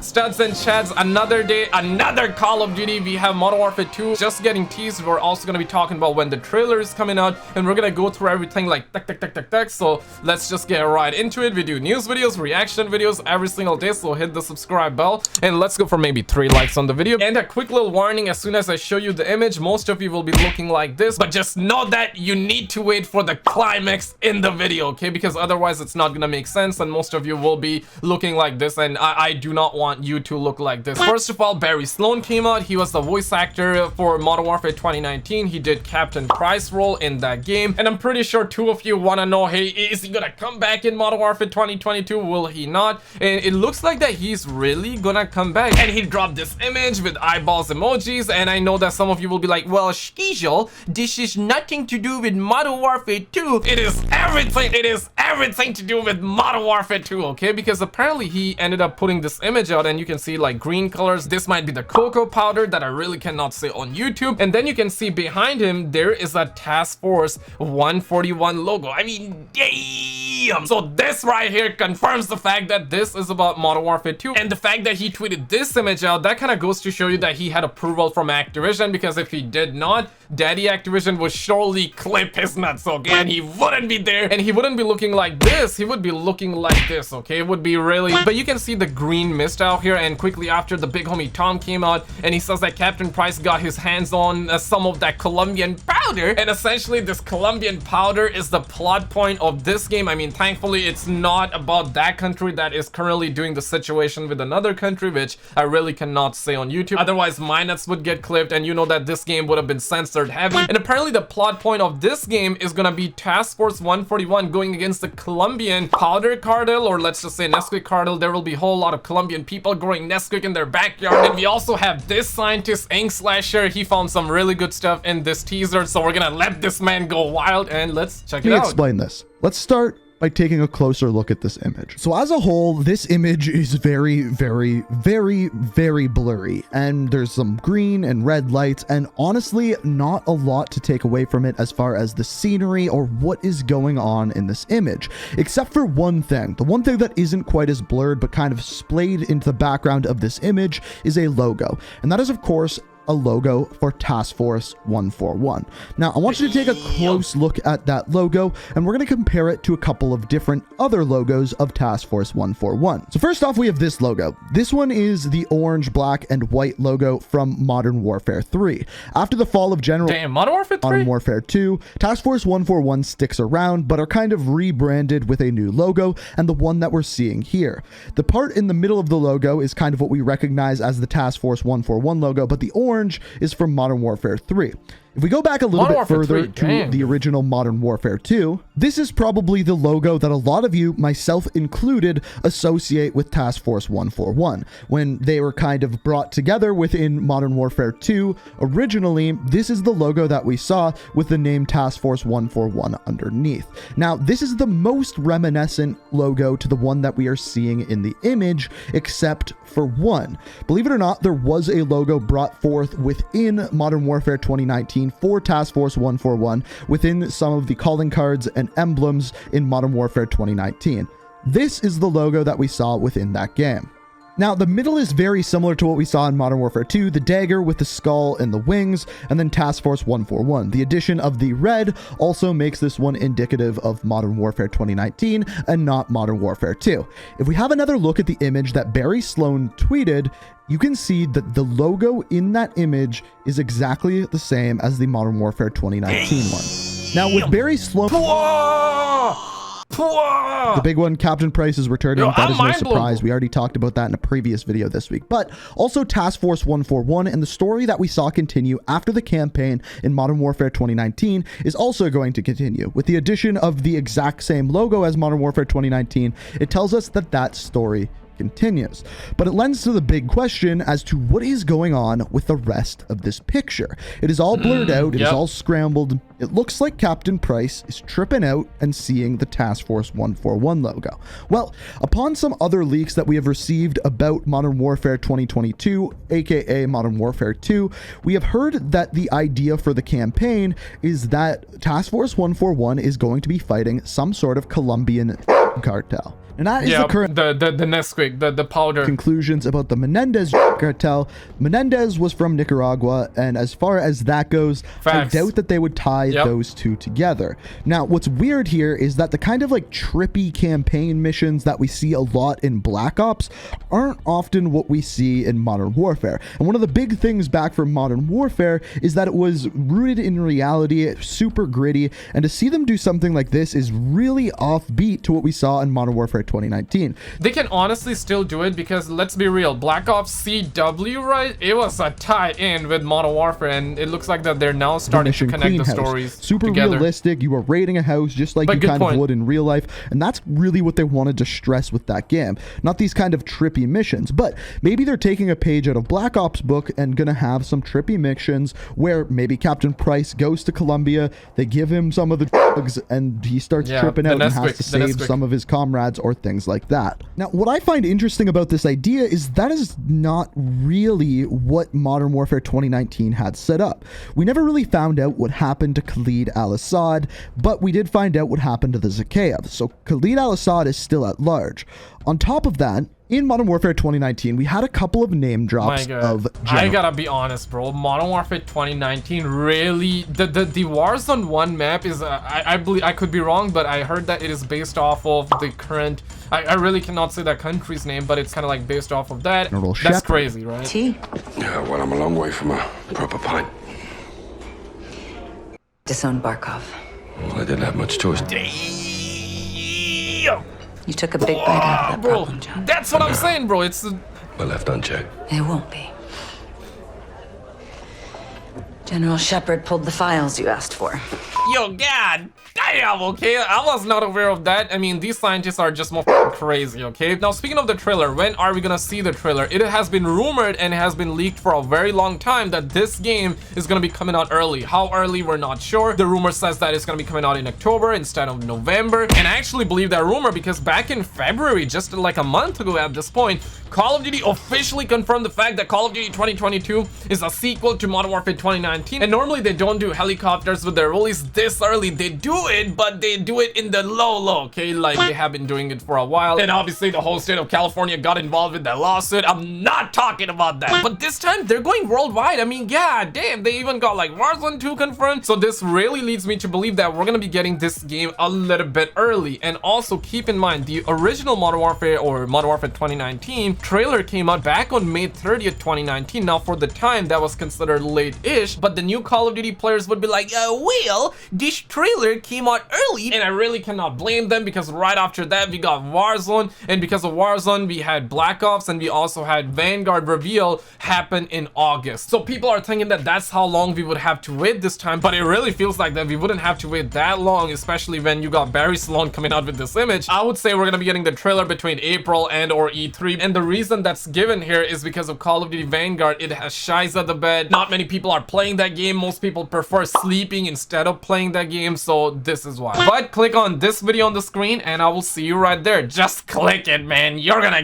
Studs and chads, another day, another Call of Duty. We have Modern Warfare 2 just getting teased. We're also going to be talking about when the trailer is coming out, and we're going to go through everything like tak. So let's just get right into it. We do news videos, reaction videos every single day, so hit the subscribe bell and let's go for maybe 3 likes on the video. And a quick little warning, as soon as I show you the image, most of you will be looking like this, but just know that you need to wait for the climax in the video, okay? Because otherwise it's not gonna make sense and most of you will be looking like this, and I do not want you to look like this. First of all, Barry Sloan came out. He was the voice actor for Modern Warfare 2019. He did Captain Price role in that game, and I'm pretty sure 2 of you want to know, hey, is he gonna come back in Modern Warfare 2022? Will he not? And it looks like that he's really gonna come back, and he dropped this image with eyeballs emojis. And I know that some of you will be like, well, Shkizel, this is nothing to do with Modern Warfare 2. It is everything. It is everything to do with Modern Warfare 2, okay? Because apparently he ended up putting this image out, and you can see like green colors. This might be the cocoa powder that I really cannot say on YouTube. And then you can see behind him there is a Task Force 141 logo. I mean, damn. So this right here confirms the fact that this is about Modern Warfare 2, and the fact that he tweeted this image out, that kind of goes to show you that he had approval from Activision, because if he did not, Daddy Activision would surely clip his nuts, okay? And he wouldn't be there, and he wouldn't be looking like this. He would be looking like this, okay? It would be really, but you can see the green mist out here. And quickly after, the big homie Tom came out and he says that Captain Price got his hands on some of that Colombian powder, and essentially this Colombian powder is the plot point of this game. I mean, thankfully it's not about that country that is currently doing the situation with another country, which I really cannot say on YouTube, otherwise my nuts would get clipped, and you know that this game would have been censored heavy. And apparently the plot point of this game is gonna be Task Force 141 going against the Colombian powder cartel, or let's just say Nesquik cartel. There will be a whole lot of Colombian people growing Nesquik in their backyard. And we also have this scientist Inkslasher. He found some really good stuff in this teaser, so we're gonna let this man go wild and let's check it out. Let me explain this. Let's start by taking a closer look at this image. So as a whole, this image is very blurry, and there's some green and red lights, and honestly not a lot to take away from it as far as the scenery or what is going on in this image, except for one thing. The one thing that isn't quite as blurred but kind of splayed into the background of this image is a logo, and that is of course a logo for Task Force 141. Now, I want you to take a close look at that logo, and we're going to compare it to a couple of different other logos of Task Force 141. So first off, we have this logo. This one is the orange, black, and white logo from Modern Warfare 3. After the fall of Modern Warfare 2, Task Force 141 sticks around, but are kind of rebranded with a new logo, and the one that we're seeing here. The part in the middle of the logo is kind of what we recognize as the Task Force 141 logo, but the orange is from Modern Warfare 3. If we go back a little bit further to the original Modern Warfare 2, this is probably the logo that a lot of you, myself included, associate with Task Force 141. When they were kind of brought together within Modern Warfare 2, originally, this is the logo that we saw with the name Task Force 141 underneath. Now, this is the most reminiscent logo to the one that we are seeing in the image, except for one. Believe it or not, there was a logo brought forth within Modern Warfare 2019 for Task Force 141 within some of the calling cards and emblems in Modern Warfare 2019. This is the logo that we saw within that game. Now, the middle is very similar to what we saw in Modern Warfare 2, the dagger with the skull and the wings, and then Task Force 141. The addition of the red also makes this one indicative of Modern Warfare 2019 and not Modern Warfare 2. If we have another look at the image that Barry Sloan tweeted, you can see that the logo in that image is exactly the same as the Modern Warfare 2019 one. Now, with Barry Sloan... The big one, Captain Price is returning. That is no surprise. We already talked about that in a previous video this week. But also Task Force 141 and the story that we saw continue after the campaign in Modern Warfare 2019 is also going to continue. With the addition of the exact same logo as Modern Warfare 2019, it tells us that that story continues. But it lends to the big question as to what is going on with the rest of this picture. It is all blurred out. It is all scrambled. It looks like Captain Price is tripping out and seeing the Task Force 141 logo. Well, upon some other leaks that we have received about Modern Warfare 2022, aka Modern Warfare 2, we have heard that the idea for the campaign is that Task Force 141 is going to be fighting some sort of Colombian cartel. And that is the current the Nesquik, the powder. conclusions about the Menendez cartel. Menendez was from Nicaragua, and as far as that goes, Facts. I doubt that they would tie those two together. Now, what's weird here is that the kind of like trippy campaign missions that we see a lot in Black Ops aren't often what we see in Modern Warfare. And one of the big things back from Modern Warfare is that it was rooted in reality, super gritty, and to see them do something like this is really offbeat to what we saw in Modern Warfare 2019. They can honestly still do it because let's be real, Black Ops CW, right? It was a tie-in with Modern Warfare, and it looks like that they're now starting to connect the stories super together. Realistic. You were raiding a house just like you kind of would in real life, and that's really what they wanted to stress with that game, not these kind of trippy missions. But maybe they're taking a page out of Black Ops book and gonna have some trippy missions where maybe Captain Price goes to Colombia, they give him some of the drugs, and he starts tripping out and has to save some of his comrades or things like that. Now, what I find interesting about this idea is that is not really what Modern Warfare 2019 had set up. We never really found out what happened to Khalid al-Assad, but we did find out what happened to the Zakhaev. So Khalid al-Assad is still at large. On top of that, in Modern Warfare 2019, we had a couple of name drops of I gotta be honest, bro. Modern Warfare 2019 really the Warzone 1 map is I believe, I could be wrong, but I heard that it is based off of the current. I really cannot say that country's name, but it's kind of like based off of that. That's crazy, right? Tea? Yeah, well, I'm a long way from a proper pint. Disowned Barkov. Well, I didn't have much choice. Damn! You took a big bite out of that problem, John. That's what I'm saying, bro. It's But left unchecked. It won't be. General Shepard pulled the files you asked for. Yo, god damn, okay? I was not aware of that. I mean, these scientists are just more crazy, okay? Now, speaking of the trailer, when are we gonna see the trailer? It has been rumored and has been leaked for a very long time that this game is gonna be coming out early. How early, we're not sure. The rumor says that it's gonna be coming out in October instead of November. And I actually believe that rumor because back in February, just like a month ago at this point, Call of Duty officially confirmed the fact that Call of Duty 2022 is a sequel to Modern Warfare 2019. And normally they don't do helicopters with their release this early. They do it, but they do it in the low, okay? Like they have been doing it for a while. And obviously the whole state of California got involved with that lawsuit. I'm not talking about that. But this time they're going worldwide. I mean, god damn, they even got like Warzone 2 confirmed. So this really leads me to believe that we're gonna be getting this game a little bit early. And also keep in mind, the original Modern Warfare or Modern Warfare 2019 trailer came out back on May 30th, 2019. Now for the time that was considered late-ish, but the new Call of Duty players would be like, well, this trailer came out early, and I really cannot blame them because right after that we got Warzone, and because of Warzone we had Black Ops, and we also had Vanguard reveal happen in August. So people are thinking that that's how long we would have to wait this time, but it really feels like that we wouldn't have to wait that long, especially when you got Barry Sloan coming out with this image. I would say we're gonna be getting the trailer between April and or E3, and the reason that's given here is because of Call of Duty Vanguard. It has Shiza the bed. Not many people are playing that game. Most people prefer sleeping instead of playing that game, so this is why. But click on this video on the screen and I will see you right there. Just click it, man. You're gonna